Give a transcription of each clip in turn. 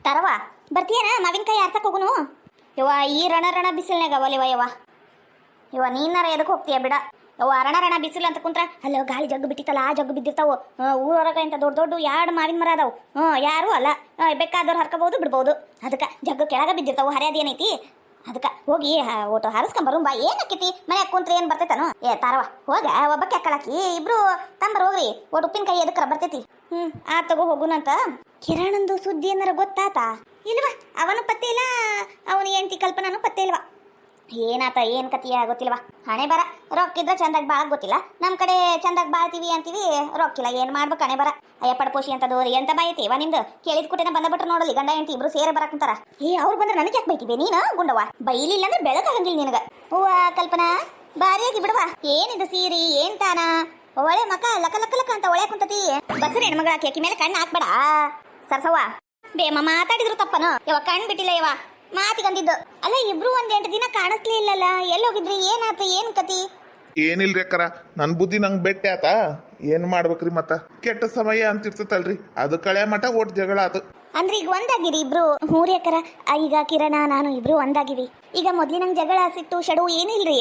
ತರವ ಬರ್ತೀಯನ ಮಾವಿನಕಾಯಿ ಆರ್ಸಕ್ ಹೋಗುನು. ಯವ್ವ ಈ ರಣ ಬಿಸಿಲ್ನಾಗ ಅವಲಿವ ಯವ್ವ ನೀನಾರ ಎದಕ್ಕೆ ಹೋಗ್ತೀಯ ಬಿಡ. ಯವ್ವ ರಣ ಬಿಸಿಲು ಅಂತ ಕುಂತ್ರ ಅಲ್ಲ ಗಾಳಿ ಜಗ್ಗು ಬಿಟ್ಟಿತ್ತಲ್ಲ ಆ ಜಗ್ಗು ಬಿದ್ದಿರ್ತಾವು. ಊರೊಳಗ ಇಂಥ ದೊಡ್ಡ 2 ಮಾವಿನ ಮರ ಅದಾವು. ಯಾರು ಅಲ್ಲ ಬೇಕಾದವ್ರು ಹರ್ಕೋಬಹುದು ಬಿಡ್ಬೋದು. ಅದಕ್ಕೆ ಜಗ್ಗು ಕೆಳಗ ಬಿದ್ದಿರ್ತಾವು. ಹರಿಯಾದ ಏನೈತಿ ಅದಕ್ಕೆ ಹೋಗಿ ಓಟು ಹಾರಿಸ್ಕೊಂಬರು ಬಾ. ಏನಕ್ಕಿತಿ ಮನ್ಯಾಗ ಕುಂತ್ರೆ ಏನು ಬರ್ತೈತನು? ತಾರವ ಹೋಗ ಒಬ್ಬಕ್ಕೆ ಹಾಕಳಾಕಿ ಇಬ್ರು ತಂಬರ್ ಹೋಗ್ರಿ. ಒಟ್ಟು ಉಪ್ಪಿನಕಾಯಿ ಎದಕ್ಕರ ಬರ್ತೈತಿ. ಆ ತಗೋ ಹೋಗುನಂತ. ಕಿರಣಂದು ಸುದ್ದಿ ಏನಾರ ಗೊತ್ತಾತಾ ಇಲ್ವಾ? ಅವನು ಪತ್ತೆ ಇಲ್ಲ, ಅವನು ಹೆಂಡತಿ ಕಲ್ಪನಾನು ಪತ್ತೆ ಇಲ್ವಾ? ಏನಾತ ಏನು ಕತಿಯ ಗೊತ್ತಿಲ್ವಾ? ಹಣೆ ಬರ ರೊಕ್ಕಿದ್ರೆ ಚಂದಾಗ ಬಾಳ್ ಗೊತ್ತಿಲ್ಲ. ನಮ್ಮ ಕಡೆ ಚಂದಾಗ ಬಾಳ್ತೀವಿ ಅಂತೀವಿ, ರೊಕ್ಕಿಲ್ಲ. ಏನು ಮಾಡ್ಬೇಕು ಹಣೆ ಬರ. ಅಯ್ಯ ಪಡ್ಪೋಷಿ ಅಂತದು ಎಂತ ಬಾಯೈತಿವ ನಿಮ್ದು? ಕೇಳಿದ ಕುಟೇನ ಬಂದ್ಬಿಟ್ರು ನೋಡಲಿ ಗಂಡ ಹೆಂಡತಿ ಇಬ್ರು ಸೇರೆ ಬರಕಂತಾರ. ಅವ್ರು ಬಂದ್ರೆ ನನಗೆ ಯಾಕೆ ಬೈತೀವಿ ನೀನು ಗುಂಡವ? ಬೈಲಿಲ್ಲ ಅಂದ್ರೆ ಬೆಳಕಾಗಂಗಿಲ್ಲ ನಿನಗ. ಹೂವ ಕಲ್ಪನಾ ಬಾರಿಯಾಗಿ ಬಿಡವ. ಏನಿದು ಸೀರಿ ಏನ್ ತಾನ ಒಳ್ಳೆ ಮಕ ಲಕ ಲಕ ಲಕ ಅಂತ ಒಳ್ಳೆ ಕುಂತತಿ. ಬಸರಿ ಹೆಣ್ಮಗಳ ಕೇಕಿ ಮೇಲೆ ಕಣ್ಣು ಹಾಕ್ಬೇಡ ಸರ್ಸವ್ವ. ಬೇಮ ಮಾತಾಡಿದ್ರು ತಪ್ಪನು ಯಾವ ಕಣ್ ಬಿಟ್ಟಿಲ್ಲ ಯವ ಮಾತಿಗಂದಿದ್ದು. ಅಲ್ಲ ಇಬ್ರು 1-8 ದಿನ ಕಾಣಿಸ್ಲೇ ಇಲ್ಲಲ್ಲ, ಎಲ್ಲಿ ಹೋಗಿದ್ರಿ? ಏನಾತ ಏನ್ ಕತಿ? ಏನಿಲ್ರಿ ಅಕ್ಕರ, ನನ್ನ ಬುದ್ಧಿ ನಂಗೆ ಬೆಟ್ಟೆ ಆತ. ಏನ್ ಮಾಡ್ಬೇಕ್ರಿ ಮತ್ತ? ಕೆಟ್ಟ ಸಮಯ ಅಂತಿರ್ತೈತಲ್ರಿ, ಅದು ಕಳೆ ಮಠ ಒಟ್ಟು ಜಗಳ ಆತು. ಅಂದ್ರೆ ಈಗ ಒಂದಾಗಿರಿ ಇಬ್ರು? ಮೂರಿ ಅಕ್ಕರ ಈಗ ಕಿರಣ ನಾನು ಇಬ್ರು ಒಂದಾಗಿವಿ. ಈಗ ಮೊದ್ಲಿನಂಗ್ ಜಗಳ ಸಿಟ್ಟು ಶಡು ಏನಿಲ್ರಿ.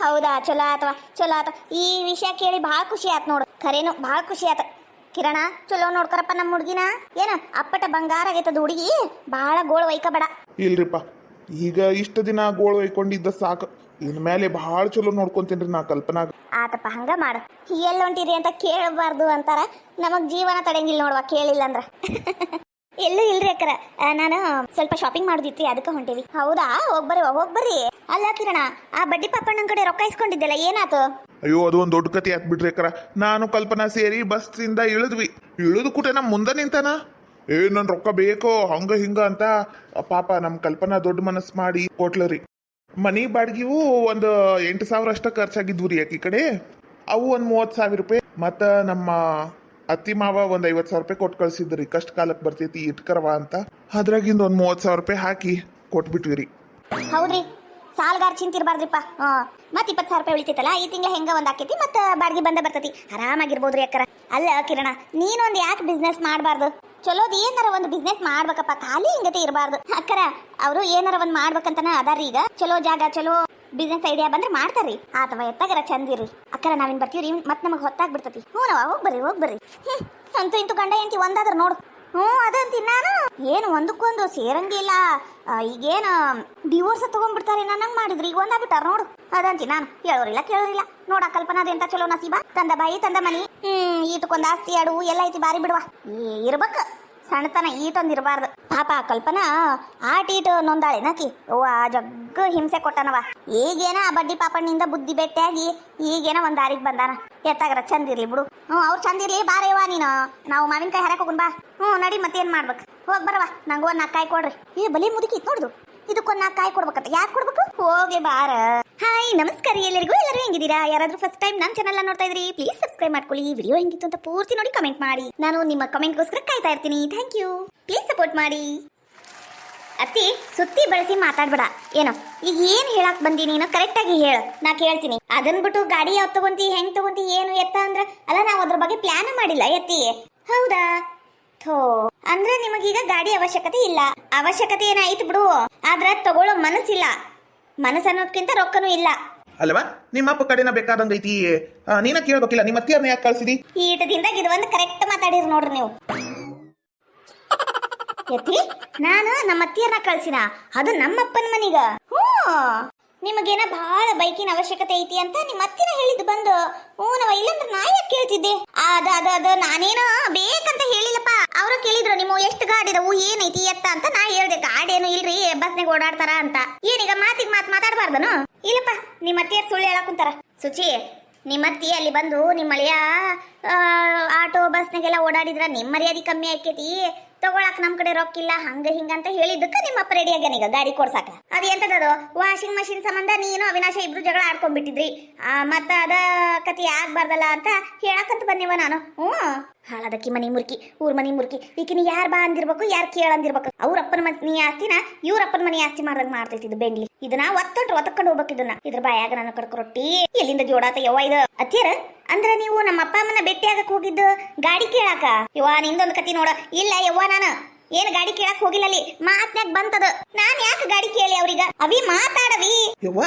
ಹೌದಾ? ಚಲೋ ಆತ. ಈ ವಿಷಯ ಕೇಳಿ ಭಾಳ ಖುಷಿ ಆತ್ ನೋಡು. ಖರೇನು ಭಾಳ ಖುಷಿ ಆತ. ಕಿರಣ ಚಲೋ ನೋಡ್ಕರಪ್ಪ ನಮ್ಮ ಹುಡುಗಿನ. ಏನ ಅಪ್ಪಟ ಬಂಗಾರ ಆಗೈತದ ಹುಡುಗಿ, ಭಾಳ ಗೋಳು ವೈಕಬೇಡ. ಇಲ್ರಿಪ್ಪ, ಈಗ ಇಷ್ಟ ದಿನ ಗೋಳು ಒಯ್ಕೊಂಡಿದ್ದ ಸಾಕು. ಇನ್ಮೇಲೆ ಭಾಳ ಚಲೋ ನೋಡ್ಕೊಂತೀನ್ರಿ ನಾ ಕಲ್ಪನಾಗ. ಆತಪ್ಪ ಹಂಗ ಮಾಡು. ಎಲ್ಲಿ ಹೊಂಟಿರಿ ಅಂತ ಕೇಳಬಾರ್ದು ಅಂತಾರ. ನಮಗ್ ಜೀವನ ತಡೆಯಂಗಿಲ್ಲ ನೋಡುವ ಕೇಳಿಲ್ಲ ಅಂದ್ರ. ಎಲ್ಲೂ ಇಲ್ರಿ ಅಕ್ಕರ, ನಾನು ಸ್ವಲ್ಪ ಶಾಪಿಂಗ್ ಮಾಡೋದಿತ್ರಿ, ಅದಕ್ಕೆ ಹೊಂಟೇವಿ. ಹೌದಾ? ಹೋಗ್ಬರ್ರಿ. ಅಲ್ಲ ಕಿರಣ, ಆ ಬಡ್ಡಿ ಪಾಪಣ್ಣನ ಕಡೆ ರೊಕ್ಕ ಇಸ್ಕೊಂಡಿದ್ದೆಲ್ಲ ಏನಾತು? ಅಯ್ಯೋ ಅದು ಒಂದು ದೊಡ್ಡ ಕತೆ ಹಾಕ್ಬಿಟ್ರಿ ಅಕ್ಕರ. ನಾನು ಕಲ್ಪನಾ ಸೇರಿ ಬಸ್ಸಿಂದ ಇಳಿದು ಕೂಟೆ ನಮ್ಮ ಮುಂದೆ ನಿಂತಾನ. ನನ್ ರೊಕ್ಕ ಬೇಕೋ ಹಂಗ ಹಿಂಗ ಅಂತ. ಪಾಪ ನಮ್ಮ ಕಲ್ಪನಾ ದೊಡ್ಡ ಮನಸ್ಸು ಮಾಡಿ ಕೊಟ್ಲರಿ. ಮನಿ ಬಾಡ್ಗಿವು ಒಂದು 8,000 ಅಷ್ಟ ಖರ್ಚಾಗಿದ್ವು ರೀ ಆಕಿ ಕಡೆ. ಅವು ಒಂದು 30,000 ರೂಪಾಯಿ. ಮತ್ತ ನಮ್ಮ ಅತ್ತಿ ಮಾವ ಒಂದು 50,000 ರೂಪಾಯಿ ಕೊಟ್ಟು ಕಳ್ಸಿದ್ರಿ. ಕಷ್ಟ ಕಾಲಕ್ಕೆ ಬರ್ತೈತಿ ಇಟ್ಕರವಾ ಅಂತ. ಅದ್ರಾಗಿಂದ ಒಂದು 30,000 ರೂಪಾಯಿ ಹಾಕಿ ಕೊಟ್ಬಿಟ್ವಿ ರೀ. ಹೌದ್ರಿ, ಸಾಲ್ಗಾರ ಚಿಂತಿರ್ಬಾರ್ದ್ರಿಪ್ಪ. ಮತ್ 20,000 ರೂಪಾಯಿ ಉಳಿತೈತಲ್ಲ, ಈ ತಿಂಗಳ ಹೆಂಗ ಒಂದ್ ಆಕೈತಿ, ಮತ್ತ ಬಾಡಿಗೆ ಬರ್ತೈತಿ, ಆರಾಮಾಗಿರ್ಬೋದ್ರಿ ಅಕ್ಕರ. ಅಲ್ಲ ಕಿರಣ, ನೀನೊಂದು ಯಾಕೆ ಬಿಸ್ನೆಸ್ ಮಾಡಬಾರ್ದು? ಚಲೋದು ಏನಾರ ಒಂದು ಬಿಸ್ನೆಸ್ ಮಾಡ್ಬೇಕಪ್ಪ, ಖಾಲಿ ಹಿಂಗತೆ ಇರಬಾರ್ದು. ಅಕ್ಕರ ಅವರು ಏನಾರ ಒಂದ್ ಮಾಡ್ಬೇಕಂತನ ಅದಾರ್ರಿ. ಈಗ ಚಲೋ ಜಾಗ ಚಲೋ ಬಿಸ್ನೆಸ್ ಐಡಿಯಾ ಬಂದ್ರೆ ಮಾಡ್ತಾರ್ರಿ. ಅಥವಾ ಎತ್ತಾಗರ ಚಂದಿರ್ರಿ ಅಕ್ಕರ. ನಾವಿನ್ ಬರ್ತೀವ್ರಿ, ಮತ್ ನಮಗ್ ಹೊತ್ತಾಗ್ಬಿಡ್ತತಿ. ಹೋಗ್ಬರ್ರಿ. ಅಂತೂ ಇಂತೂ ಗಂಡ ಹೆಂಡತಿ ಒಂದಾದ್ರ ನೋಡು. ಅದಂತೀನಿ ನಾನು. ಏನು ಒಂದಕ್ಕೊಂದು ಸೇರಂಗಿಲ್ಲ. ಈಗೇನು ಡಿವೋರ್ಸ್ ತಗೊಂಡ್ಬಿಡ್ತಾರೆ ನನಂಗ್ ಮಾಡಿದ್ರಿ. ಈಗ ಒಂದಾಗ್ಬಿಟ್ಟಾರ ನೋಡು. ಅದಂತೀನಿ ನಾನು. ಕೇಳೋರಿಲ್ಲ ನೋಡ ಕಲ್ಪನಾದ ಎಂತ ಚಲೋ ನಸೀಬ. ತಂದ ಬಾಯಿ ತಂದ ಮನಿ. ಈಟಕ್ಕೊಂದು ಆಸ್ತಿ ಆಡು ಎಲ್ಲ ಐತಿ ಬಾರಿ ಬಿಡುವ. ಇರ್ಬೇಕು ಸಣ್ಣತನ, ಈಟೊಂದು ಇರಬಾರ್ದು. ಪಾಪ ಕಲ್ಪನಾ ಆಟೀಟು ನೊಂದಾಳೆ ನಾಕಿ. ಜಗ್ಗ ಹಿಂಸೆ ಕೊಟ್ಟನವ. ಈಗೇನ ಆ ಬಡ್ಡಿ ಪಾಪಣ್ಣಿಂದ ಬುದ್ಧಿ ಬೆಟ್ಟಾಗಿ ಈಗೇನ ಒಂದ್ ದಾರಿಗೆ ಬಂದಾನ. ಎತ್ತಾಗರ ಚಂದಿರ್ಲಿ ಬಿಡು. ಅವ್ರು ಚಂದಿರ್ಲಿ. ಬಾರೇವಾ ನೀನು, ನಾವು ಮಾವಿನಕಾಯಿ ಹರಕ್ ಹೋಗುನ್ ಬಾ. ನಡಿ ಮತ್ತೇನ್ ಮಾಡ್ಬೇಕು. ಹೋಗ್ ಬರವ, ನಂಗೂ 4 ಕಾಯಿ ಕೊಡ್ರಿ. ಬಲಿ ಮುದುಕಿ ನೋಡುದು. ಇದಕ್ಕೊಂದು 4 ಕಾಯಿ ಕೊಡ್ಬೇಕಂತ. ಯಾಕೆ ಕೊಡ್ಬೇಕು? ಹೋಗಿ ಬಾರ. ಹಾಯ್ ನಮಸ್ಕಾರ ಎಲ್ಲರಿಗೂ ಹೆಂಗಿದ್ದೀರಾ? ಯಾರಾದ್ರೂ ಫಸ್ಟ್ ಟೈಮ್ ನಮ್ಮ ಚಾನಲ್ ನೋಡ್ತಾ ಇದ್ರಿ ಪ್ಲೀಸ್ ಸಬ್ಸ್ಕ್ರೈಬ್ ಮಾಡ್ಕೊಳ್ಳಿ. ವಿಡಿಯೋ ಹೆಂಗಿತ್ತು ಅಂತ ಪೂರ್ತಿ ನೋಡಿ ಕಮೆಂಟ್ ಮಾಡಿ. ನಾನು ನಿಮ್ಮ ಕಮೆಂಟ್ಗೋಸ್ಕರ ಕಾಯ್ತಾ ಇರ್ತೀನಿ. Thank you. ಪ್ಲೀಸ್ ಸಪೋರ್ಟ್ ಮಾಡಿ. ಅತ್ತಿ ಸುತ್ತಿ ಬಳಸಿ ಮಾತಾಡ್ಬೇಡ. ಏನೋ ಈಗ ಏನ್ ಹೇಳಕ್ ಬಂದಿ ನೀನು ಕರೆಕ್ಟ್ ಆಗಿ ಹೇಳು, ನಾ ಕೇಳ್ತೀನಿ. ಅದನ್ ಬಿಟ್ಟು ಗಾಡಿ ಯಾವ್ದು ತಗೊಂತಿ ಹೆಂಗ್ ತಗೊಂತಿ ಏನು ಎತ್ತ ಅಂದ್ರ ಅಲ್ಲ, ನಾವು ಅದ್ರ ಬಗ್ಗೆ ಪ್ಲಾನ್ ಮಾಡಿಲ್ಲ ಎತ್ತಿ. ಹೌದಾ? ಅಂದ್ರೆ ನಿಮಗೀಗ ಗಾಡಿ ಅವಶ್ಯಕತೆ ಇಲ್ಲ. ಅವಶ್ಯಕತೆ ಏನಾಯ್ತು ಬಿಡು, ಆದ್ರ ತಗೊಳ್ಳೋ ಮನಸ್ಸಿಲ್ಲ. ಮನಸ್ಸು ಅನ್ನೋದ್ಕಿಂತ ರೊಕ್ಕನೂ ಇಲ್ಲ ಅಲ್ವಾ? ನಿಮ್ಮಪ್ಪ ಕಡೆನ ಬೇಕಾದಂಗ ಐತಿ. ನೀನ ಕೇಳ್ಬೇಕಿಲ್ಲ, ನಿಮ್ಮ ಅತ್ತಿಯರ್ನ ಯಾಕೆ ಕಳ್ಸಿದಿ? ಈಟದಿಂದ ಇದು ಒಂದು ಕರೆಕ್ಟ್ ಮಾತಾಡಿರಿ ನೋಡ್ರಿ ನೀವು. ಎತ್ತಿ ನಾನು ನಮ್ಮ ಅತ್ತಿಯರ್ನ ಕಳ್ಸಿನ, ಅದು ನಮ್ಮಪ್ಪನ ಮನಿಗ. ನಿಮಗೇನ ಬಹಳ ಬೈಕಿನ ಅವಶ್ಯಕತೆ ಐತಿ ಅಂತ ನಿಮ್ಮ ಅತ್ತಿನ ಹೇಳಿದ್ದು ಬಂದು. ನವ ಇಲ್ಲಂದ್ರೆ ನಾ ಯಾಕೆ ಕೇಳ್ತಿದ್ದೆ? ಅದ ನಾನೇನೋ ಬೇಕಂತ ಹೇಳಿಲ್ಲಪ್ಪ. ಅವರು ಕೇಳಿದ್ರು ನಿಮ್ಮ ಎಷ್ಟು ಗಾಡಿ ಇದಾವು ಏನೈತಿ ಎತ್ತ ಅಂತ. ನಾ ಹೇಳ್ದೆ ಗಾಡಿ ಏನು ಇಲ್ರಿ, ಬಸ್ನಾಗ ಓಡಾಡ್ತಾರ ಅಂತ. ಏನೀಗ ಮಾತಿಗೆ ಮಾತಾಡಬಾರ್ದನು? ಇಲ್ಲಪ್ಪ, ನಿಮ್ಮ ಅತ್ತಿಯರ್ ಸುಳ್ಳು ಹೇಳಕ್ ಕುಂತಾರ. ಸುಚಿ, ನಿಮ್ಮ ಅತ್ತಿ ಅಲ್ಲಿ ಬಂದು ನಿಮ್ಮ ಅಳಿಯ ಆಟೋ ಬಸ್ನಾಗೆಲ್ಲ ಓಡಾಡಿದ್ರ ನಿಮ್ಮ ಮರ್ಯಾದೆ ಕಮ್ಮಿ ಆಕೇತಿ. ತಗೊಳಕ್ ನಮ್ ಕಡೆ ರೊಕ್ಕಿಲ್ಲ ಹಂಗ ಹಿಂಗಂತ ಹೇಳಿದ್ದಕ್ಕ ನಿಮ್ಮಪ್ಪ ರೆಡಿ ಆಗ್ಯಾನೀಗ ಗಾಡಿ ಕೊಡ್ಸಾಕ. ಅದ ಎಂತದದು ವಾಷಿಂಗ್ ಮಷಿನ್ ಸಂಬಂಧ ನೀನು ಅವಿನಾಶ ಇಬ್ರು ಜಗಳ ಆಡ್ಕೊಂಡ್ಬಿಟ್ಟಿದ್ರಿ. ಮತ್ತ ಅದ ಕತಿ ಆಗ್ಬಾರ್ದಲ್ಲ ಅಂತ ಹೇಳಕಂತ ಬಂದೇವ ನಾನು. ಹಾಳದಕ್ಕಿ ಮನಿ ಮುರ್ಕಿ, ಊರ್ ಮನಿ ಮುರ್ಕಿ. ಈಕಿನ ಯಾರು ಬಾ ಅಂದಿರ್ಬೇಕು, ಯಾರು ಕೇಳಂದಿರ್ಬೇಕು. ಅವ್ರಪ್ಪನ ಮನಿ ಆಸ್ತಿನ ಇವ್ರಪ್ಪನ ಮನಿ ಆಸ್ತಿ ಮಾಡ್ದಂಗ್ ಮಾಡ್ತೈತಿ ಬೆಂಡ್ಲಿ. ಇದನ್ನ ಒತ್ತಕೊಂಡು ಹೋಗ್ಬೇಕು. ಇದ್ರ ಬಾಯಾಗ ನನ್ನ ಕಡ್ಕ ರೊಟ್ಟಿ ಎಲ್ಲಿಂದ ಜೋಡಾತ ಯವ್ವ ಇದು. ಅತ್ತಿಯರ ಅಂದ್ರ ನೀವು ನಮ್ಮ ಅಪ್ಪ ಅಮ್ಮನ ಭೇಟಿ ಆಗಕ್ ಹೋಗಿದ್ದು ಗಾಡಿ ಕೇಳಾಕ? ಯವ್ವ ನಿಂದೊಂದು ಕತಿ ನೋಡ. ಇಲ್ಲ ಯವ್ವ, ನಾನು ಏನ್ ಗಾಡಿ ಕೇಳಕ್ ಹೋಗಿಲ್ಲಲ್ಲಿ ಮಾತ್ನ್ಯಾಗ ಬಂತದ. ನಾನ್ ಯಾಕೆ ಗಾಡಿ ಕೇಳಿ ಅವ್ರಿಗ? ಅವಿ ಮಾತಾಡವಿ. ಯವ್ವ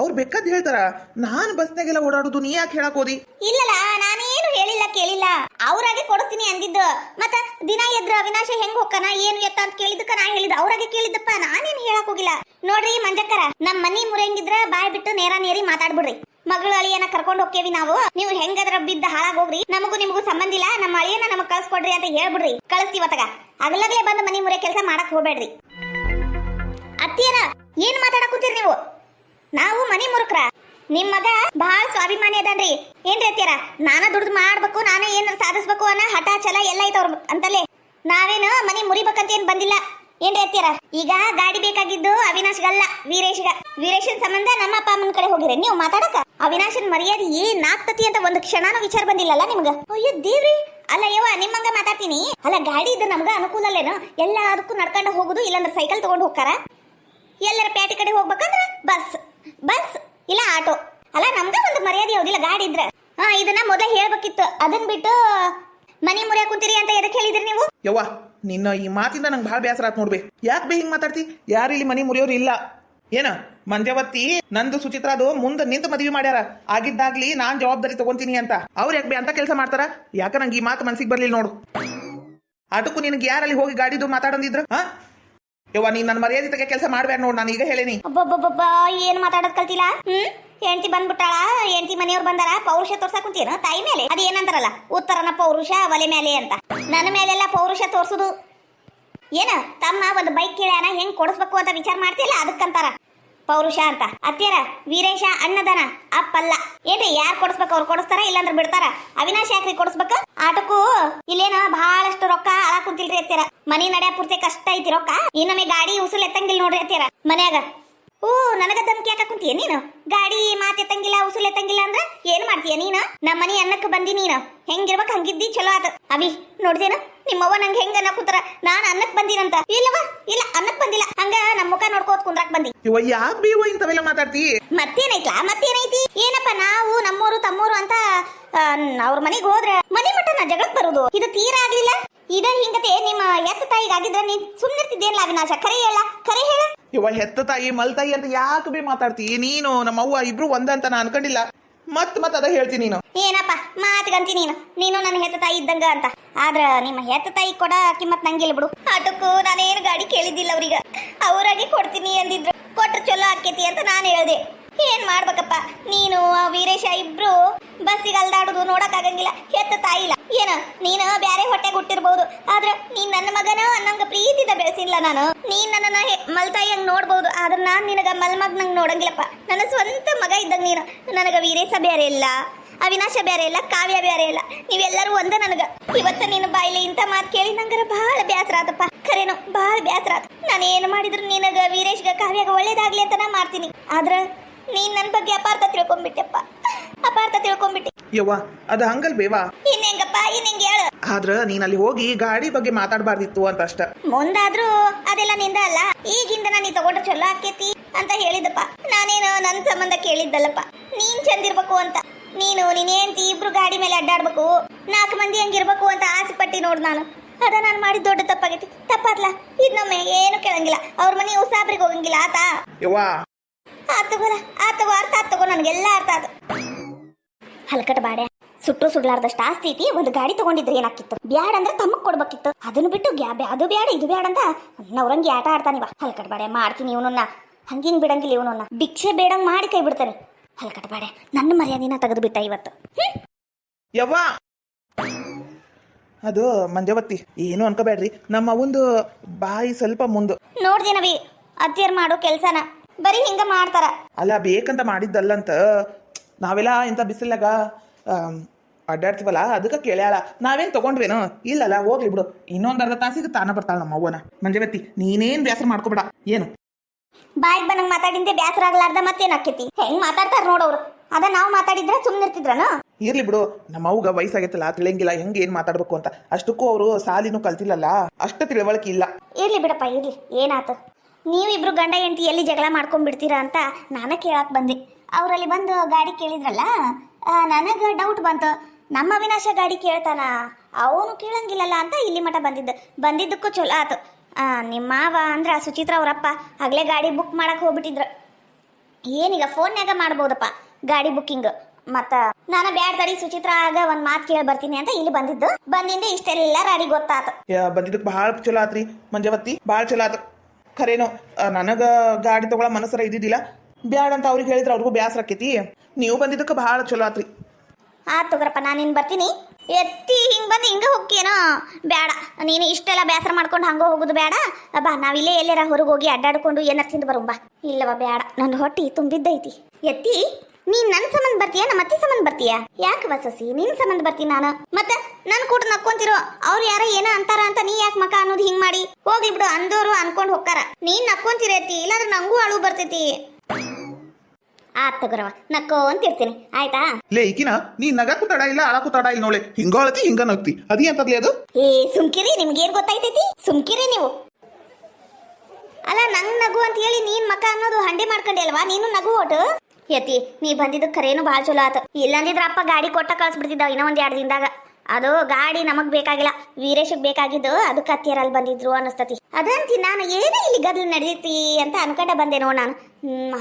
ಅವ್ರು ಬೇಕಾದ್ ಹೇಳ್ತಾರ, ನಾನ್ ಬಸ್ನಾಗೆಲ್ಲ ಓಡಾಡುದು ನೀ ಯಾಕೆ ಹೇಳಕ್ ಹೋದಿ? ಇಲ್ಲಲ್ಲ, ನಾನೇನು ಹೇಳಿಲ್ಲ ಕೇಳಿಲ್ಲ. ಅವ್ರಾಗೆ ಕೊಡಿಸ್ತೀನಿ ಅಂದಿದ್ದು. ಮತ್ತ ದಿನ ಎದ್ರ ಅವಿನಾಶ ಹೆಂಗ್ ಹೋಗ್ಕನ ಏನು ಎತ್ತ ಅಂತ ಕೇಳಿದಕ್ಕ ನಾ ಹೇಳಿದ. ಅವ್ರಾಗೆ ಕೇಳಿದ್ದಪ್ಪ, ನಾನೇನು ಹೇಳಕ್ ಹೋಗಿಲ್ಲ. ನೋಡ್ರಿ ಮಂಜಕ್ಕರ, ನಮ್ ಮನಿ ಮುರಂಗಿದ್ರ ಬಾಯ್ ಬಿಟ್ಟು ನೇರಿ ಮಾತಾಡ್ಬಿಡ್ರಿ. ಮಗಳು ಅಳಿಯನ ಕರ್ಕೊಂಡು ಹೋಗ್ತೇವಿ ನಾವು. ನೀವು ಹೆಂಗದ್ರ ಬಿದ್ದ ಹಾಳಾಗೋಗ್ರಿ, ನಮಗೂ ನಿಮಗೂ ಸಂಬಂಧ ಇಲ್ಲ. ನಮ್ಮ ಅಳಿಯನ ನಮಗ್ ಕಳ್ಸ್ಕೊಡ್ರಿ ಅಂತ ಹೇಳ್ಬಿಡ್ರಿ. ಕಳಿಸ್ತೀವತ್ತಾಗ ಅಗಲಗಲೇ ಬಂದು ಮನಿ ಮುರೆ ಕೆಲಸ ಮಾಡಕ್ ಹೋಗ್ಬೇಡ್ರಿ. ಅತ್ತಿಯರ ಏನ್ ಮಾತಾಡಕ್ ಕೂತೀರಿ ನೀವು? ನಾವು ಮನಿ ಮುರುಕ್ರ? ನಿಮ್ ಮಗ ಬಹಳ ಸ್ವಾಭಿಮಾನಿ ಅದನ್ರಿ. ಏನ್ರಿ ಅತ್ತಿಯರ, ನಾನ ದುಡ್ದು ಮಾಡ್ಬೇಕು, ನಾನೇ ಏನಾರ ಸಾಧಿಸ್ಬೇಕು ಅನ್ನೋ ಹಠ ಛಲ ಎಲ್ಲ ಐತ ಅವ್ರ ಅಂತಲೇ. ನಾವೇನು ಮನಿ ಮುರಿಬೇಕಂತ ಏನ್ ಬಂದಿಲ್ಲ. ಏನ್ರಿ ಅತ್ತಿಯರ, ಈಗ ಗಾಡಿ ಬೇಕಾಗಿದ್ದು ಅವಿನಾಶ್ಗಲ್ಲ, ವೀರೇಶ್ಗ. ವೀರೇಶನ್ ಸಂಬಂಧ ನಮ್ಮ ಅಪ್ಪ ಅಮ್ಮನ ಕಡೆ ಹೋಗಿರಿ ನೀವು ಮಾತಾಡಕ. ಅವಿನಾಶನ್ ಮರ್ಯಾದೆ ಏನ್ ಆಗ್ತತಿ ಅಂತ ಒಂದು ಕ್ಷಣನೂ ವಿಚಾರ ಬಂದಿಲ್ಲಲ್ಲ ನಿಮ್ಗ? ಅಯ್ಯೋ ದೇವ್ರಿ. ಅಲ್ಲ ಯವ್ವ, ನಿಮ್ಮಂಗ ಮಾತಾಡ್ತೀನಿ. ಅಲ್ಲ ಗಾಡಿ ಇದ್ರೆ ನಮ್ಗ ಅನುಕೂಲ ಅಲ್ಲೇನು? ಎಲ್ಲ ಅದಕ್ಕೂ ನಡ್ಕೊಂಡು ಹೋಗುದು, ಇಲ್ಲಾಂದ್ರೆ ಸೈಕಲ್ ತಗೊಂಡು ಹೋಗ್ತಾರ. ಎಲ್ಲರ ಪ್ಯಾಟಿ ಕಡೆ ಹೋಗ್ಬೇಕಂದ್ರ ಬಸ್ ಇಲ್ಲ ಆಟೋ. ಅಲ್ಲ ನಮ್ಗ ಒಂದು ಮರ್ಯಾದೆ ಯಾವ್ದಿಲ್ಲ ಗಾಡಿ ಇದ್ರ. ಇದನ್ನ ಮೊದಲ ಹೇಳ್ಬೇಕಿತ್ತು. ಅದನ್ ಬಿಟ್ಟು ಮನಿ ಮುರಿಯ ಕುಂತೀರಿ ಅಂತ ಎದಕ್ಕೆ ಹೇಳಿದ್ರಿ ನೀವು? ಯವ್ವ ನಿನ್ನ ಈ ಮಾತಿಂದ ನಂಗೆ ಭಾಳ ಬೇಸರ ಆತ್ ನೋಡ್ಬೇ. ಯಾಕೆ ಬೇ ಹಿಂಗ್ ಮಾತಾಡ್ತಿ? ಯಾರು ಇಲ್ಲಿ ಮನಿ ಮುರಿಯೋರು ಇಲ್ಲ ಏನ? ಮಂಜವತ್ತಿ ನಂದು ಸುಚಿತ್ರಾದು ಮುಂದೆ ನಿಂತು ಮದುವೆ ಮಾಡ್ಯಾರ. ಆಗಿದ್ದಾಗ್ಲಿ ನಾನ್ ಜವಾಬ್ದಾರಿ ತಗೊಂತೀನಿ ಅಂತ. ಅವ್ರು ಯಾಕೆ ಬೇ ಅಂತ ಕೆಲಸ ಮಾಡ್ತಾರ? ಯಾಕ ನಂಗೆ ಈ ಮಾತು ಮನ್ಸಿಗೆ ಬರ್ಲಿಲ್ಲ ನೋಡು. ಅದಕ್ಕೂ ನಿನಗೆ ಯಾರಲ್ಲಿ ಹೋಗಿ ಗಾಡಿದು ಮಾತಾಡಂದಿದ್ರ? ಯವ್ವ ನೀನ್ ನನ್ನ ಮರ್ಯಾದೆ ತೆಗೆ ಕೆಲಸ ಮಾಡ್ಬೇಡ ನೋಡು, ನಾನು ಈಗ ಹೇಳೇನಿ. ಒಬ್ಬೊಬ್ಬೊಬ್ಬ ಏನ್ ಮಾತಾಡೋದ್ ಕಲ್ತಿಲ್ಲ. ಹೆಂಡತಿ ಬಂದ್ಬಿಟ್ಟಾಳ, ಹೆಂಡತಿ ಮನೆಯವ್ರು ಬಂದಾರ, ಪೌರುಷ ತೋರ್ಸಕ್ ಕುಂತೀನ ತಾಯಿ ಮೇಲೆ. ಅದ ಏನಂತಾರಲ್ಲ, ಉತ್ತರನ ಪೌರುಷ ಒಲೆ ಮೇಲೆ ಅಂತ. ನನ್ನ ಮೇಲೆಲ್ಲ ಪೌರುಷ ತೋರ್ಸುದು ಏನ? ತಮ್ಮ ಒಂದು ಬೈಕ್ ಕೇಳ್ಯಾನ, ಹೆಂಗ್ ಕೊಡಿಸ್ಬೇಕು ಅಂತ ವಿಚಾರ ಮಾಡ್ತಿಲ್ಲ, ಅದಕ್ಕಂತಾರ ಪೌರುಷ ಅಂತ. ಅತ್ಯಾರ ವೀರೇಶ ಅಣ್ಣದನ ಅಪ್ಪಲ್ಲ. ಏನ್ರಿ ಯಾರು ಕೊಡಿಸ್ಬೇಕು ಅವ್ರು ಕೊಡಿಸ್ತಾರ, ಇಲ್ಲಾಂದ್ರೆ ಬಿಡ್ತಾರ. ಅವಿನಾಶ್ ಯಾಕ್ರಿ ಕೊಡಿಸ್ಬೇಕು? ಆಟಕ್ಕೂ ಇಲ್ಲೇನ ಬಹಳಷ್ಟು ರೊಕ್ಕ ಅಳ ಕುಂತಿಲ್ರಿ ಅತ್ಯಾರ. ಮನಿ ನಡ್ಯಾ ಪೂರ್ತಿ ಕಷ್ಟ ಐತಿ ರೊಕ್ಕ. ಇನ್ನೊಮ್ಮೆ ಗಾಡಿ ಉಸುಲ್ ಎತ್ತಂಗಿಲ್ಲ ನೋಡ್ರಿ ಅತ್ಯಾರ ಮನ್ಯಾಗ. ನನಗ ಧಮ್ಕಿ ಯಾಕ ಕುಂತೀಯ ನೀನು? ಗಾಡಿ ಮಾತ್ ಎತ್ತಂಗಿಲ್ಲ, ಉಸುಲ್ ಎತ್ತಂಗಿಲ್ಲ ಅಂದ್ರ ಏನ್ ಮಾಡ್ತೀಯ ನೀನು? ನಮ್ಮ ಮನಿ ಅನ್ನಕ್ಕೆ ಬಂದಿ ನೀನು. ಹೆಂಗಿರ್ಬೇಕು ಹಂಗಿದ್ದಿ ಚಲೋ ಆತ. ಅವಿ ನೋಡ್ದೇನ ನಿಮ್ಮವ್ವ ನಂಗೆ ಹೆಂಗ ಅನ್ನ ಕುಂತಾರ, ನಾನ್ ಅನ್ನಕ್ ಬಂದಿನಂತ. ಇಲ್ಲವಾ ಇಲ್ಲ ಅನ್ನಕ್ ಬಂದಿಲ್ಲ, ಹಂಗ ನಮ್ಮ ಮುಖ ನೋಡ್ಕೋತ್ ಕುಂದ್ರಾಕ್ ಬಂದಿ. ಯವ್ವ ಯಾಕೆ ಬೇ ಇಂಥವೆಲ್ಲ ಮಾತಾಡ್ತಿ? ಮತ್ತೇನೈತ್ಲಾ? ಮತ್ತೇನೈತಿ? ಏನಪ್ಪ ನಾವು ನಮ್ಮೂರು ತಮ್ಮೂರು ಅಂತ ಅವ್ರ ಮನೆಗೆ ಹೋದ್ರೆ ಮನಿ ಮಟ್ಟ ನಾ ಜಗಳಕ್ ಬರುದು. ಇದು ತೀರಾ ಆಗ್ಲಿಲ್ಲ. ಇದ ಹಿಂಗತೆ ನಿಮ್ಮ ಎತ್ತ ತಾಯಿಗಾಗಿದ್ರ ನೀನ್ ಸುಮ್ನಿರ್ತಿದ್ದೇನಲ್ಲ ಅವಿನಾಶ? ಖರೆ ಹೇಳ. ಯವ್ವ ಹೆತ್ತ ತಾಯಿ ಮಲ್ ತಾಯಿ ಅಂತ ಯಾಕೆ ಬೇ ಮಾತಾಡ್ತಿ ನೀನು? ನಮ್ಮ ಅವ್ವ ಇಬ್ರು ಒಂದಂತ ನಾ ಅನ್ಕೊಂಡಿಲ್ಲ. ಮತ್ ಅದ ಹೇಳ್ತೀನಿ ನೀನು. ಏನಪ್ಪ ಮಾತಿಗಂತಿ ನೀನು ನನ್ನ ಹೆತ್ತ ತಾಯಿ ಇದ್ದಂಗ ಅಂತ. ಆದ್ರ ನಿಮ್ಮ ಹೆತ್ತ ತಾಯಿ ಕೊಡ ಕಿಮ್ಮತ್ ನಂಗಿಲ್ಲ ಬಿಡು. ಆಟಕ್ಕೂ ನಾನೇನು ಗಾಡಿ ಕೇಳಿದ್ದಿಲ್ಲ ಅವ್ರಿಗೆ. ಅವರಾಗೆ ಕೊಡ್ತೀನಿ ಅಂದಿದ್ರು. ಕೊಟ್ರೆ ಚಲೋ ಆಕೇತಿ ಅಂತ ನಾನು ಹೇಳ್ದೆ. ಏನ್ ಮಾಡ್ಬೇಕಪ್ಪ, ನೀನು ವೀರೇಶ ಇಬ್ರು ಬಸ್ಸಿಗೆ ಅಲ್ದಾಡುದು ನೋಡಕ್ ಆಗಂಗಿಲ್ಲ. ಹೆತ್ತ ತಾಯಿ ಇಲ್ಲ ಏನ? ನೀನು ಬ್ಯಾರೆ ಹೊಟ್ಟೆಗೆ ಹುಟ್ಟಿರ್ಬಹುದು, ಆದ್ರ ನೀನ್ ನನ್ನ ಮಗನ ಅನ್ನಂಗ ಪ್ರೀತಿದ ಬೆಳೆಸಿಲ್ಲ ನಾನು. ನೀನ್ ನನ್ನ ಮಲ್ತಾಯಿ ಹಂಗ್ ನೋಡ್ಬಹುದು, ಆದ್ರ ನಾನ್ ನಿನಗ ಮಲ್ಮಗ್ನಂಗ್ ನೋಡಂಗಿಲ್ಲಪ್ಪ. ನನ್ನ ಸ್ವಂತ ಮಗ ಇದ್ದಂಗ ನೀನು. ನನಗ ವೀರೇಶ ಬೇರೆ ಇಲ್ಲ, ಅವಿನಾಶ ಬೇರೆ ಇಲ್ಲ, ಕಾವ್ಯ ಬೇರೆ ಇಲ್ಲ. ನೀವೆಲ್ಲರೂ ಒಂದ ನನಗ. ಇವತ್ತ ನೀನು ಬಾಯಿಲೆ ಇಂಥ ಮಾತು ಕೇಳಿ ನಂಗರ ಬಹಳ ಬೇಸರ ಆತಪ್ಪ. ಖರೇನು ಬಹಳ ಬೇಸರ ಆತ. ನಾನು ಏನು ಮಾಡಿದ್ರು ನಿನಗ ವೀರೇಶ್ಗ ಕಾವ್ಯಾಗ ಒಳ್ಳೇದಾಗ್ಲಿ ಅಂತ ನಾ ಮಾಡ್ತೀನಿ. ಆದ್ರ ನೀನ್ ನನ್ನ ಬಗ್ಗೆ ಅಪಾರ್ಥ ತಿಳ್ಕೊಂಡ್ಬಿಟ್ಟೆಪ್ಪ, ಅಪಾರ್ಥ ತಿಳ್ಕೊಂಡ್ಬಿಟ್ಟೆ. ಯವ್ವ ಅದ ಹಂಗಲ್ ಬೇವಾ. ಇನ್ನೆಂಗಪ್ಪ ಇನ್ನೆಂಗ ಹೇಳು? ಆದ್ರ ನೀನ್ ಅಲ್ಲಿ ಹೋಗಿ ಗಾಡಿ ಬಗ್ಗೆ ಮಾತಾಡಬಾರ್ದಿತ್ತು ಅಂತ ಅಷ್ಟ. ಮುಂದಾದ್ರೂ ಅದೆಲ್ಲ ನಿಂದ ಅಲ್ಲ. ಈಗಿಂದ ನೀ ತಗೊಂಡ್ರೆ ಚಲೋ ಆಕೇತಿ ಅಂತ ಹೇಳಿದಪ್ಪ. ನಾನೇನು ನನ್ನ ಸಂಬಂಧ ಕೇಳಿದ್ದಲ್ಲಪ್ಪ, ನೀನ್ ಚಂದಿರ್ಬೇಕು ಅಂತ. ನೀನು ನೀನೇಂತಿ ಇಬ್ರು ಗಾಡಿ ಮೇಲೆ ಅಡ್ಡಾಡ್ಬೇಕು, 4 ಮಂದಿ ಹಂಗಿರ್ಬೇಕು ಅಂತ ಆಸೆ ಪಟ್ಟಿ ನೋಡ್ ನಾನು. ಅದ ನಾನು ಮಾಡಿದ ದೊಡ್ಡ ತಪ್ಪಾಗೈತಿ. ತಪ್ಪಾತ್ಲಾ? ಇನ್ನೊಮ್ಮೆ ಏನು ಕೇಳಂಗಿಲ್ಲ, ಅವ್ರ ಮನೆ ಉಸಾಬ್ರಿಗೆ ಹೋಗಂಗಿಲ್ಲ ಆತಾ? ಯವ್ವಾ ಆತಗೋಲ ಆತಗೋ, ಅರ್ಥ ಆತಗೋ, ನನ್ಗೆಲ್ಲ ಅರ್ಥ ಆತ. ಹಲ್ಕಟ್ ಬಾಡೆ ಸುಟ್ಟು ಸುಡ್ಲಾರ್ದಷ್ಟು ಆಸ್ತಿ ಐತಿ. ಒಂದು ಗಾಡಿ ತಗೊಂಡಿದ್ರೆ ಏನಾಕಿತ್ತು? ಬ್ಯಾಡ ಅಂದ್ರೆ ತಮ್ಮಕ್ ಕೊಡ್ಬೇಕಿತ್ತು. ಅದನ್ನು ಬಿಟ್ಟು ಅದು ಬ್ಯಾಡ ಇದು ಬ್ಯಾಡ ಅಂತ ನವರಂಗಿ ಆಟ ಆಡ್ತಾನಿವ. ಹಲ್ಕಟ್ ಬಾಡೆ ಮಾಡ್ತೀನಿ ಇವನನ್ನ, ಹಂಗಿಂಗ್ ಬಿಡಂಗಿಲ್ಲ ಇವನನ್ನ. ಭಿಕ್ಷೆ ಬೇಡಂಗ್ ಮಾಡಿ ಕೈ ಬಿಡ್ತಾನೆ. ಹಲ್ಕಟ್ ಬಾಡೆ ನನ್ನ ಮರ್ಯಾದಿನ ತೆಗೆದು ಬಿಟ್ಟ ಇವತ್ತು. ಯವ್ವ ಅದು ಮಂಜವತ್ತಿ ಏನು ಅನ್ಕೋಬೇಡ್ರಿ. ನಮ್ಮ ಒಂದು ಬಾಯಿ ಸ್ವಲ್ಪ ಮುಂದು ನೋಡ್ದೇನವಿ ಅತ್ತಿಯರ್ ಮಾಡೋ ಕೆಲ್ಸನ ಬರೀ ಹಿಂಗ ಮಾಡ್ತಾರ. ಅಲ್ಲ ಬೇಕಂತ ಮಾಡಿದ್ದಲ್ಲಂತ. ನಾವೆಲ್ಲ ಇಂಥ ಬಿಸಿಲಾಗ ಅಡ್ಡಾಡ್ತೀವಲ್ಲ, ಅದಕ್ಕೆ ಕೇಳ್ಯಾಳ. ನಾವೇನ್ ತಗೊಂಡ್ವೇನು? ಇಲ್ಲಲ್ಲ, ಹೋಗ್ಲಿ ಬಿಡು. ಇನ್ನೊಂದು ಅರ್ಧ ತಾಸಿಗೆ ತಾನ ಬರ್ತಾಳ ನಮ್ಮ ಅವ್ವನ. ಮಂಜವತ್ತಿ ನೀನೇನ್ ಬೇಸರ ಮಾಡ್ಕೋಬೇಡ. ಏನು ಬಾಯಿಗೆ ಬಂದಂಗ್ ಮಾತಾಡಿಂದೆ ಬೇಸರ ಆಗ್ಲಾರ್ದ ಮತ್ತೇನ್ ಆಕೇತಿ? ಹೆಂಗ್ ಮಾತಾಡ್ತಾರ ನೋಡವ್ರು. ಅದ ನಾವು ಮಾತಾಡಿದ್ರೆ ಸುಮ್ನಿರ್ತಿದ್ರನ? ಇರ್ಲಿ ಬಿಡು, ನಮ್ಮ ಅವ್ಗ ವಯಸ್ಸಾಗೈತಲ್ಲ, ತಿಳಿಯಂಗಿಲ್ಲ ಹೆಂಗೆ ಏನ್ ಮಾತಾಡ್ಬೇಕು ಅಂತ. ಅಷ್ಟಕ್ಕೂ ಅವರು ಸಾಲಿನೂ ಕಲ್ತಿಲ್ಲಲ್ಲ, ಅಷ್ಟ ತಿಳುವಳಿಕೆ ಇಲ್ಲ. ಇರ್ಲಿ ಬಿಡಪ್ಪ ಇರ್ಲಿ, ಏನಾತು? ನೀವಿಬ್ರು ಗಂಡ ಹೆಂಡತಿ ಎಲ್ಲಿ ಜಗಳ ಮಾಡ್ಕೊಂಡ್ಬಿಡ್ತೀರಾ ಅಂತ ನಾನು ಕೇಳಕ್ ಬಂದೆ. ಅವರಲ್ಲಿ ಬಂದು ಗಾಡಿ ಕೇಳಿದ್ರಲ್ಲ, ನನಗೆ ಡೌಟ್ ಬಂತು. ನಮ್ಮ ಅವಿನಾಶ ಗಾಡಿ ಕೇಳ್ತಾನ, ಅವನು ಕೇಳಂಗಿಲ್ಲಲ್ಲ ಅಂತ ಇಲ್ಲಿ ಮಠ ಬಂದಿದ್ದಕ್ಕೂ ಚಲೋ ಆತು. ನಿಮ್ಮ ಮಾವ ಅಂದ್ರೆ ಸುಚಿತ್ರ ಅವರಪ್ಪ ಆಗ್ಲೇ ಗಾಡಿ ಬುಕ್ ಮಾಡಕ್ ಹೋಗ್ಬಿಟ್ಟಿದ್ರು. ಏನೀಗ ಫೋನ್ಯಾಗ ಮಾಡ್ಬೋದಪ್ಪ ಗಾಡಿ ಬುಕ್ಕಿಂಗ್. ಮತ್ತ ನಾನು ಬ್ಯಾಡ್ ತಡಿ ಸುಚಿತ್ರ ಆಗ ಒಂದ್ ಮಾತು ಕೇಳಿ ಬರ್ತೀನಿ ಅಂತ ಇಲ್ಲಿ ಬಂದಿಂದ ಇಷ್ಟೆಲ್ಲ ಗಾಡಿ ಗೊತ್ತಾತು. ಬಂದಿದ್ದಕ್ಕೆ ಭಾಳ ಚಲೋ ಆತ್ರಿ ಮಂಜವತ್ತಿ, ಭಾಳ ಚಲೋ ಆತ. ಖರೇನು ನನಗೆ ಗಾಡಿ ತಗೊಳ್ಳೋ ಮನಸ್ಸರ ಇದ್ದಿದ್ದಿಲ್ಲ, ಬ್ಯಾಡ್ ಅಂತ ಅವ್ರಿಗೆ ಹೇಳಿದ್ರೆ ಅವ್ರಿಗೂ ಬ್ಯಾಸರ ಆಕೈತಿ. ನೀವು ಬಂದಿದ್ದಕ್ಕೆ ಭಾಳ ಚಲೋ ಆತ್ರಿ. ಆತ್ ತಗೋರಪ್ಪ, ನಾನಿನ್ ಬರ್ತೀನಿ. ಎತ್ತಿ ಹಿಂಗ್ ಬಂದು ಹಿಂಗ ಹೋಗ್ಕೇನೋ ಬೇಡ, ನೀನು ಇಷ್ಟೆಲ್ಲ ಬೇಸರ ಮಾಡ್ಕೊಂಡು ಹಂಗ ಹೋಗುದು ಬೇಡ. ಬಾ ನಾವಿಲ್ಲೇ ಎಲ್ಲಾರ ಹೊರಗೆ ಹೋಗಿ ಅಡ್ಡಾಡ್ಕೊಂಡು ಏನಾರ ತಿಂದು ಬರುಂಬಾ. ಇಲ್ಲವ ಬೇಡ, ನನ್ನ ಹೊಟ್ಟಿ ತುಂಬಿದ್ದೈತಿ. ಎತ್ತಿ ನೀನ್ ನನ್ ಸಂಬಂಧ ಬರ್ತೀಯ, ನಮ್ಮ ಅತ್ತಿ ಸಂಬಂಧ ಬರ್ತೀಯ? ಯಾಕೆ ಬಸಸಿ ನಿನ್ ಸಂಬಂಧ ಬರ್ತೀನಿ ನಾನು? ಮತ್ತೆ ನನ್ ಕೂಡ ನಕ್ಕೊಂತಿರೋ ಅವ್ರು ಯಾರ ಏನ ಅಂತಾರ ಅಂತ ನೀ ಯಾಕೆ ಮಕ ಅನ್ನೋದು ಹಿಂಗ್ ಮಾಡಿ? ಹೋಗ್ಲಿ ಬಿಡು, ಅಂದೋರು ಅನ್ಕೊಂಡ್ ಹೋಗ್ತಾರ. ನೀನ್ ನಕ್ಕೊಂತಿರೈತಿ, ಇಲ್ಲಾಂದ್ರೆ ನಂಗೂ ಅಳು ಬರ್ತೈತಿ. ಆತ್ ತಗೋರವ, ನಕ್ಕೊಂತಿರ್ತೀನಿ ಆಯ್ತಾ? ಲೇ ಈಕಿನ ನೀ ನಗಕ್ಕೂ ತಡ ಇಲ್ಲ ಅಳಕ್ಕೂ ತಡ ಇಲ್ಲ ನೋಳೆ, ಹಿಂಗ ಅಳತಿ ಹಿಂಗ ನಗ್ತಿ, ಅದಿ ಅಂತದ್ಲಿ ಅದು? ಏ ಸುಮ್ಕಿರಿ, ನಿಮ್ಗೇನ್ ಗೊತ್ತಾಯ್ತೈತಿ? ಸುಮ್ಕಿರಿ ನೀವು. ಅಲ್ಲ ನಂಗ್ ನಗು ಅಂತ ಹೇಳಿ ನೀನ್ ಮಕ ಅನ್ನೋದು ಹಂಡೆ ಮಾಡ್ಕೊಂಡಿ ಅಲ್ವಾ? ನೀನು ನಗು ಒಟ್ಟು. ಯತಿ ನೀ ಬಂದಿದ್ದು ಖರೇನು ಭಾಳ ಚಲೋ ಆತ. ಇಲ್ಲಂದಿದ್ರ ಅಪ್ಪ ಗಾಡಿ ಕೊಟ್ಟ ಕಳ್ಸ್ಬಿಡ್ತಿದ್ದ ಇನ್ನೂ ಒಂದ್ 2 ದಿನದಾಗ. ಅದು ಗಾಡಿ ನಮಗ್ ಬೇಕಾಗಿಲ್ಲ, ವೀರೇಶಗ್ ಬೇಕಾಗಿದ್ದು. ಅದಕ್ಕೆ ಅತ್ತಿಯರಲ್ಲಿ ಬಂದಿದ್ರು ಅನಸ್ತತಿ. ಅದಂತಿ ನಾನು ಏನೇ ಇಲ್ಲಿ ಗದ್ಲು ನಡೆದೈತಿ ಅಂತ ಅನ್ಕೊಂಡ ಬಂದೆ ನೋಡ್ ನಾನು.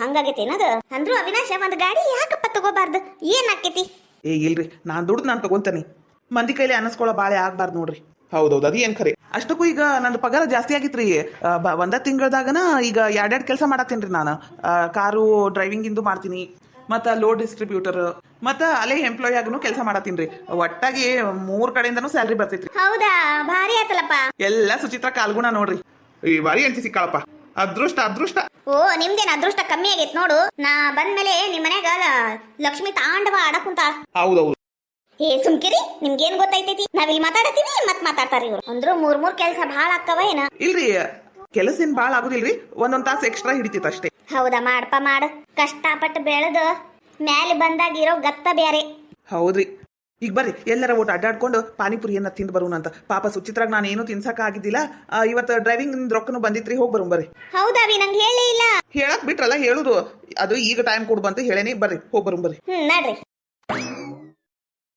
ಹಂಗಾಗೈತೇನದು? ಅಂದ್ರು ಅವಿನಾಶ ಒಂದ್ ಗಾಡಿ ಯಾಕಪ್ಪ ತಗೋಬಾರ್ದು, ಏನ್ ಆಕೇತಿ? ಏ ಇಲ್ರಿ, ನಾನ್ ದುಡ್ದು ನಾನು ತಗೊಂತಾನೆ, ಮಂದಿ ಕೈಲಿ ಅನ್ನಿಸ್ಕೊಳ್ಳೋ ಬಾಳೆ ಆಗ್ಬಾರ್ದು ನೋಡ್ರಿ. ಹೌದೌದು, ಅದು ಏನ್ ಖರೆ. ಅಷ್ಟಕ್ಕೂ ಈಗ ನಂದು ಪಗಾರ ಜಾಸ್ತಿ ಆಗಿತ್ರಿ. ಒಂದ ತಿಂಗಳದಾಗನ ಈಗ 2 ಕೆಲಸ ಮಾಡತ್ತೀನ್ರಿ ನಾನು. ಕಾರು ಡ್ರೈವಿಂಗ್ ಇಂದು ಮಾಡ್ತೀನಿ, ಮತ್ತು ಲೋಡ್ ಡಿಸ್ಟ್ರಿಬ್ಯೂಟರ್, ಮತ್ತು ಅಲ್ಲೇ ಎಂಪ್ಲಾಯ್ ಆಗನು ಕೆಲಸ ಮಾಡತ್ತೀನ್ರಿ. ಒಟ್ಟಾಗಿ 3 ಕಡೆಯಿಂದನೂ ಸ್ಯಾಲ್ರಿ ಬರ್ತೈತ್ರಿ. ಹೌದಾ, ಭಾರಿ ಆತಲಪ್ಪ. ಎಲ್ಲ ಸುಚಿತ್ರ ಕಾಲ್ಗುಣ ನೋಡ್ರಿ. ಈ ಬಾರಿ ಅಂಚಿ ಸಿಕ್ಕಾಳಪ್ಪ, ಅದೃಷ್ಟ ಅದೃಷ್ಟ. ಓ ನಿಮ್ದೇನ್ ಅದೃಷ್ಟ ಕಮ್ಮಿ ಆಗೈತ್ ನೋಡು. ನಾ ಬಂದ್ಮೇಲೆ ನಿಮ್ ಮನ್ಯಾಗ ಲಕ್ಷ್ಮಿ ತಾಂಡವ ಆಡಕ್ ಕುಂತಾಳ. ಹೌದೌದು. ಏ ಸುಮ್ಕಿರಿ, ನಿಮ್ಗೇನ್ ಗೊತ್ತೈತೈತಿ? ನಾವಿಲ್ಲಿ ಮಾತಾಡತ್ತೀವಿ ಮತ್ ಮಾತಾಡ್ತಾರ ಇವ್ರು. ಅಂದ್ರು 3 ಕೆಲಸ ಭಾಳ ಆಕ್ಕವ ಏನ? ಇಲ್ರಿ, ಕೆಲಸ ಏನ್ ಭಾಳ ಆಗುದಿಲ್ರಿ, ಒಂದೊಂದ್ ತಾಸು ಎಕ್ಸ್ಟ್ರಾ ಹಿಡಿತೈತೆ ಅಷ್ಟೇ. ಹೌದಾ, ಮಾಡಪ್ಪ ಮಾಡು. ಕಷ್ಟಪಟ್ಟು ಬೆಳೆದು ಮ್ಯಾಲೆ ಬಂದಾಗಿರೋ ಗತ್ತ ಬ್ಯಾರೆ. ಹೌದ್ರಿ. ಈಗ ಬರ್ರಿ ಎಲ್ಲರ ಒಟ್ಟು ಅಡ್ಡಾಡ್ಕೊಂಡು ಪಾನಿಪುರಿ ಏನ ತಿಂದು ಬರೋಣ ಅಂತ. ಪಾಪ ಸುಚಿತ್ರಾಗ ನಾನು ಏನು ತಿನ್ಸಕ ಆಗಿದ್ದಿಲ್ಲ. ಇವತ್ತು ಡ್ರೈವಿಂಗ್ ರೊಕ್ಕನು ಬಂದಿತ್ರಿ, ಹೋಗಿ ಬರೋಣ ಬರ್ರಿ. ಹೌದಾವಿ, ನಂಗೆ ಹೇಳೇ ಇಲ್ಲ. ಹೇಳಕ್ ಬಿಟ್ರಲ್ಲ, ಹೇಳುದು ಅದು ಈಗ ಟೈಮ್ ಕೊಡು ಬಂತ ಹೇಳೇನಿ. ಬರ್ರಿ ಹೋಗಿ ಬರೋಣ ಬರ್ರಿ. ನಡ್ರಿ.